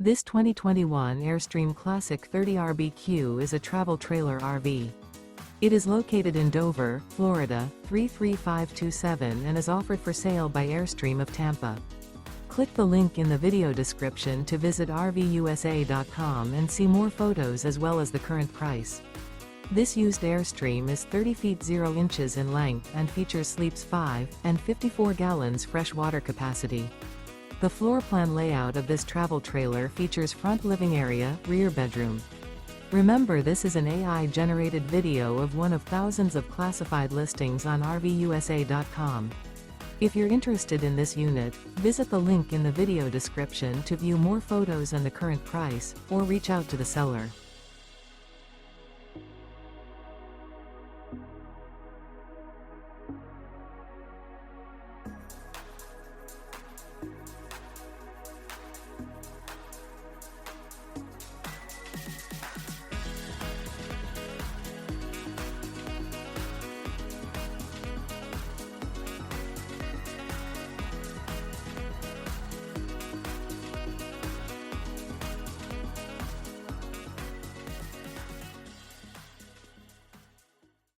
This 2021 Airstream Classic 30RBQ is a travel trailer RV. It is located in Dover, Florida, 33527 and is offered for sale by Airstream of Tampa. Click the link in the video description to visit RVUSA.com and see more photos as well as the current price. This used Airstream is 30 feet 0 inches in length and features sleeps 5 and 54 gallons fresh water capacity. The floor plan layout of this travel trailer features front living area, rear bedroom. Remember, this is an AI-generated video of one of thousands of classified listings on RVUSA.com. If you're interested in this unit, visit the link in the video description to view more photos and the current price, or reach out to the seller.